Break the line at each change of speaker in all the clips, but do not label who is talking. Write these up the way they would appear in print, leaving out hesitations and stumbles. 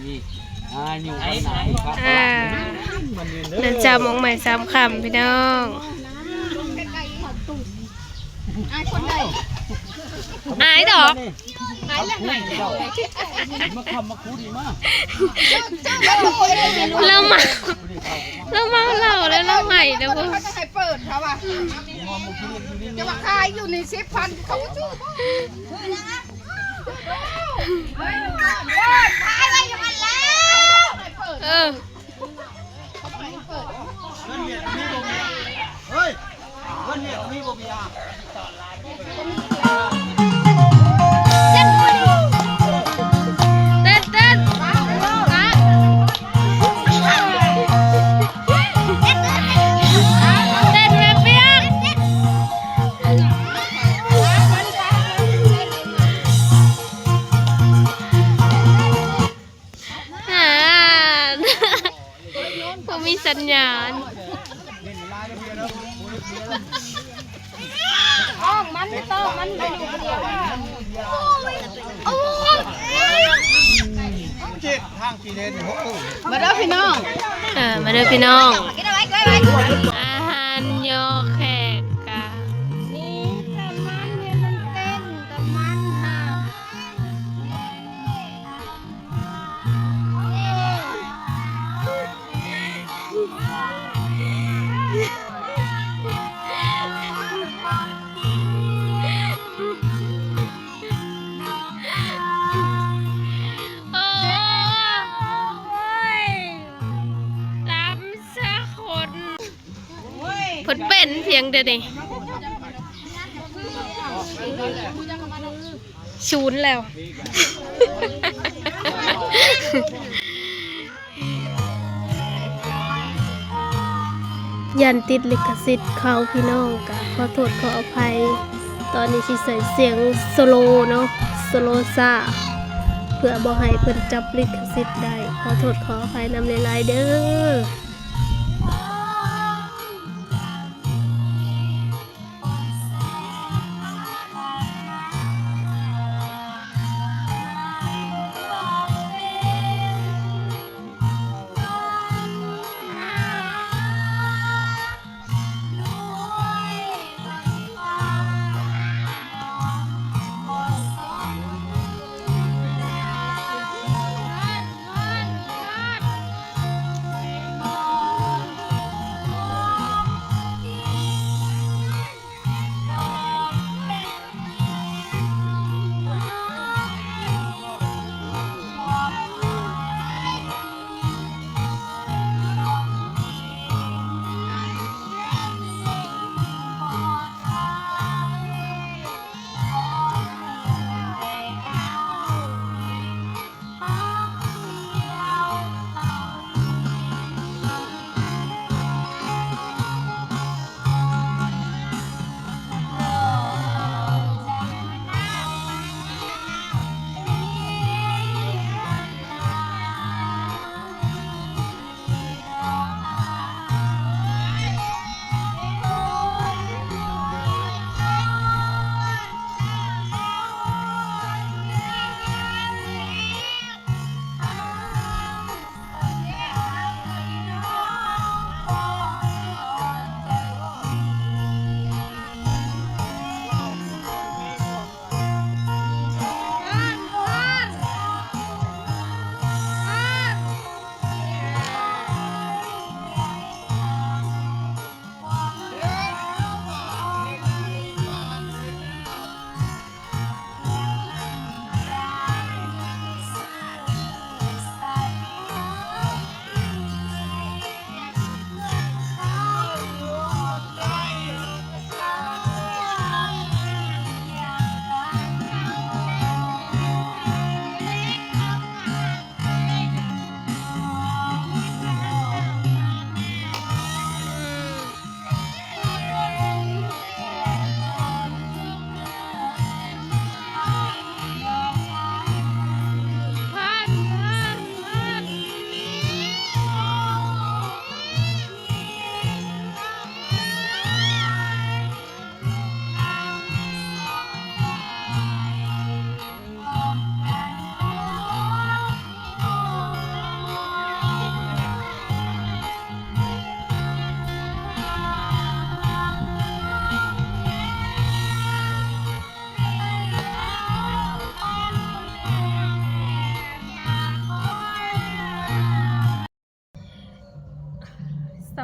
มีอยู่ไหนครับ
เดินจำมองใหม่ซ้ำคำพี่น้องอายดอก
อายแล้วไหนมาคำมาคูดีมาก
เรามาเราแล้วเราใหม่แล้วพวก
เขาจะให้เปิดเขาอ่ะจะมาขายอยู่ใน10,000เขาซื้อขายอะไรอยู่มันแล้ว
เออ
เฮ้ยวันนี้มีบ่มี
เต้นเต้นผมมีสัญญาณ
มันไม่ต้องมันไปอยู่คนเดียวโอ้
จิตทางกี่เลน
มาเด้อพี่น้อง
มาเด้อพี่น้องอาหารยอแขกกะ
นี่แต่มันเนี่ยมันเต้นแต่มันค่ะ
ผลเป็นเพียงเดียวนี่ชูนแล้วยันติดลิขสิทธิ์เขาพี่น้องกะขอโทษขออภัยตอนนี้ที่ใส่เสียงโซโลเนาะโซโลซ่าเพื่อบ่ให้เพิ่นจับลิขสิทธิ์ได้ขอโทษขออภัยนำหลายๆเด้อ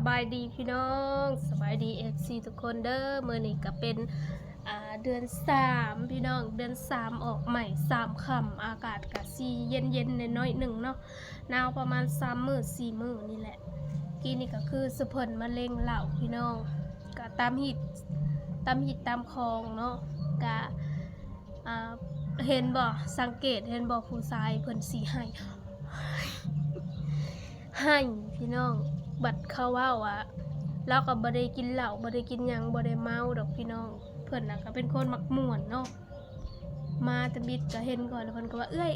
บายดีพี่น้องสบายดี FC ทุกคนเด้อมื้อนี้ก็เป็นเดือน3พี่น้องเดือน3ออกใหม่3ค่ำอากาศก็สิเย็นๆน้อยๆหนึ่งเนาะหนาวประมาณ3มื้อ4มื้อนี่แหละกี้นี่ก็คือสุเพิ่นมะเร็งเหล้าพี่น้องก็ตามหิดตามคลองเนาะก็เห็นบ่สังเกตเห็นบ่ผู้ชายเพิ่นสิให้พี่น้องบัดเขาว่าเราก็บ่ได้กินเหล้าบ่ได้กินหยังบ่ได้เมาดอกพี่น้องเพิ่นน่ะก็เป็นคนมักม่วนเนาะมาแต่บิดก็เห็นก่อนแล้วเพิ่นก็ว่าเอื้อ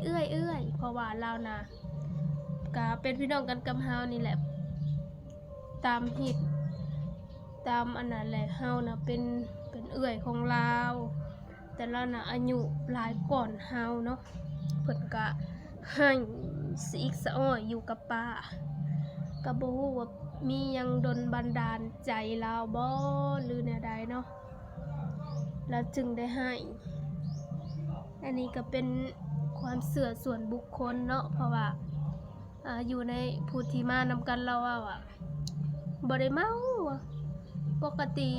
ยเพราะว่าเราน่ะก็เป็นพี่น้องกันกับเฮานี่แหละตามฮิตตามอันนั้นแหละเฮาน่ะเป็นเอื้อยของเราแต่เราน่ะอายุหลายก่อนเฮาเนาะเพิ่นก็ให้สิอีกสะอ้อยอยู่กับป้าก็บ่ฮู้ว่ามียังดลบันดาลใจเราบ่หรือแนวใดเนาะแล้วจึงได้ให้อันนี้ก็เป็นความเชื่อส่วนบุคคลเนาะเพราะว่าอยู่ในผู้ที่มานำกันเราว่าบ่ได้เมาปกติ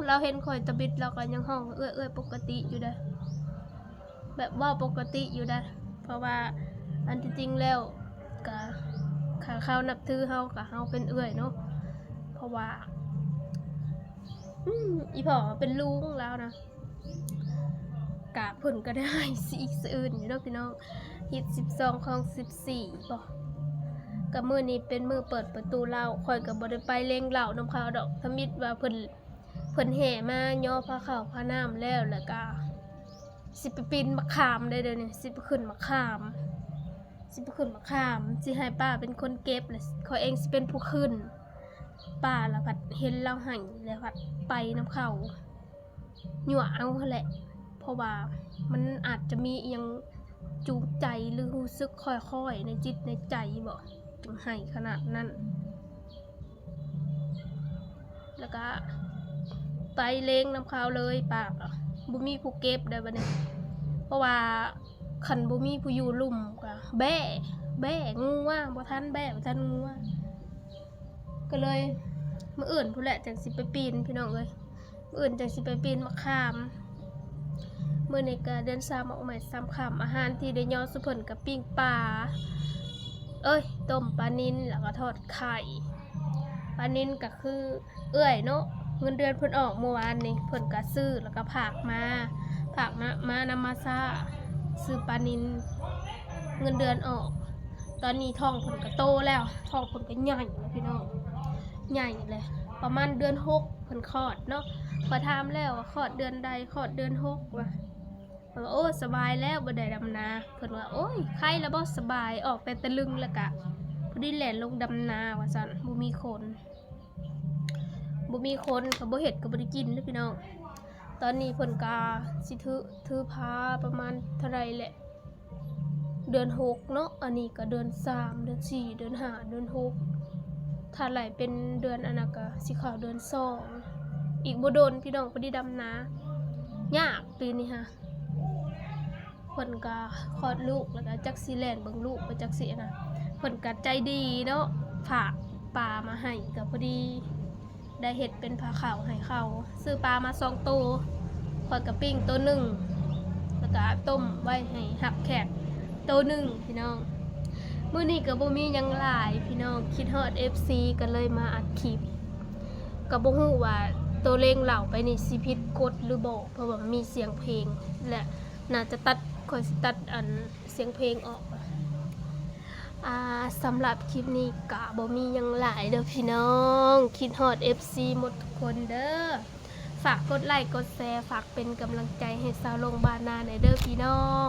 เราเห็นข่อยตะบิดเราก็ยังห้องเอื้อยปกติอยู่ได้แบบว่าปกติอยู่ได้เพราะว่าอันที่จริงแล้วก็เขานับถือเฮากับเฮาเป็นเอื้อยเนาะเพราะว่าอีพ่อเป็นลุงแล้วนะกะเพิ่นก็ได้สิอีกอื่นอยู่เนาะพี่น้องฮิต12ของ14บ่ก็มื้อนี้เป็นมื้อเปิดประตูเหล้าข่อยก็บ่ได้ไปเล่งเหล้านำเขาดอกทมิดว่าเพิ่นแห่มาย่อพระข้าวพระน้ำแล้วก็สิไปปีนมะขามได้เด้อนี่สิไปขึ้นมะขามสิให้ป้าเป็นคนเก็บเลยเขาเองสิเป็นผู้ขึ้นป้าละพัดเห็นเราหันแล้วพัดไปน้ำเขาหยั่วเอาแหละเพราะว่ามันอาจจะมียังจูงใจหรือรู้สึกค่อยๆในจิตในใจบ่จึงให้ขนาดนั้นแล้วก็ไปเล้งน้ำเขาเลยป้าบ่มีผู้เก็บได้บัดนี้เพราะว่าขันบ่มีผู้อยู่ลุ่มก็แบ่งูว่าบ่ทันแบ่บ่ทันงูว่าก็เลยมื้ออื่นพุ่นแหละจังสิไปปีนพี่น้องเอ้ยมื้ออื่นจังสิไปปีนมะขามมื้อนี้ก็เดือน3ออกใหม่3ค่ำอาหารที่ได้ย่อสุเพิ่นก็ปิ้งปลาต้มปลานิลแล้วก็ทอดไข่ปลานิลก็คือเอื้อยเนาะเงินเดือนเพิ่นออกเมื่อวานนี้เพิ่นก็ซื้อแล้วก็ฝากมานำมาซ่าซื้อปลานิลเงินเดือนออกตอนนี้ท้องเพิ่นก็โตแล้วท้องเพิ่นก็ใหญ่แล้วพี่น้องใหญ่เลยประมาณเดือน6เพิ่นคลอดเนาะพอถามแล้วว่าคลอดเดือนใดคลอดเดือน6ว่ะเพิ่นว่าโอ้สบายแล้วบ่ได้ดำนาเพิ่นว่าโอ้ยใครแล้วบ่สบายออกแต่ตะลึงแล้วก็พอดีแล่นลงดำนาว่าซั่นบ่มีคนก็บ่เฮ็ดก็บ่ได้กินเด้อพี่น้องตอนนี้เพิ่นก็สิถือพาประมาณเท่าไรแหละเดือน6เนาะอันนี้ก็เดือน3เดือน4เดือน5เดือน6ถ้าไหลเป็นเดือนอันนั้นก็สิเข้าเดือน2อีกบ่โดนพี่น้องพอดีดำนายากปีนี้ฮะเพิ่นก็คลอดลูกแล้วก็จักสิแล่นเบิ่งลูกไปจักสินะเพิ่นก็ใจดีเนาะฝากปลามาให้ก็พอดีได้เห็ดเป็นผ้าขาวให้เขาซื้อปลามา2ตัวข่อยกระปิ้งตัวหนึ่งแล้วก็ต้มไว้ให้หักแขกตัวหนึ่งพี่น้องมื้อนี้ก็บ่มีหยังหลายพี่น้องคิดฮอด FC ก็เลยมาอัดคลิปก็บ่ฮู้ว่าตัวเลงเหล่าไปนี่สิผิดกฎหรือบ่เพราะว่ามีเสียงเพลงและน่าจะข่อยสิตัดอันเสียงเพลงออกสำหรับคลิปนี้ก็บ่มีหยังหลายเด้อพี่น้องคิดฮอด FC หมดทุกคนเด้อฝากกดไลค์กดแชร์ฝากเป็นกำลังใจให้สาวลงบ้านนาหน่อยเด้อพี่น้อง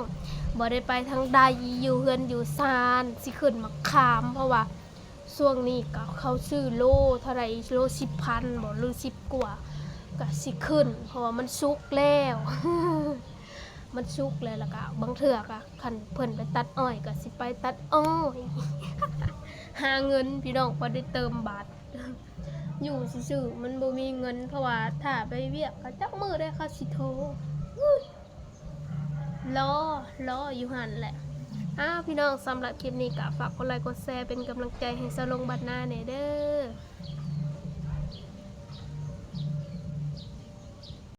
บ่ได้ไปทางใดอยู่เฮือนอยู่ซานสิขึ้นมาขามเพราะว่าช่วงนี้ก็เขาซื้อโลเท่าไหร่โล 10,000 บ่หรือ10กว่าก็สิขึ้นเพราะว่ามันสุกแล้ว มันสุกเลยแล้วก็บางเทื่อก็คันเพิ่นไปตัดอ้อยก็สิไปตัดอ้อย หาเงินพี่น้องพอได้เติมบาทอยู่ซื่อๆมันบ่มีเงินเพราะว่าถ้าไปเวียกก็จักมือได้ค่ะสิโทรรออยู่หั่นแหละพี่น้องสำหรับคลิปนี้ก็ฝากกดไลค์กดแชร์เป็นกำลังใจให้สาวลงบ้านนาแหน่เด้อ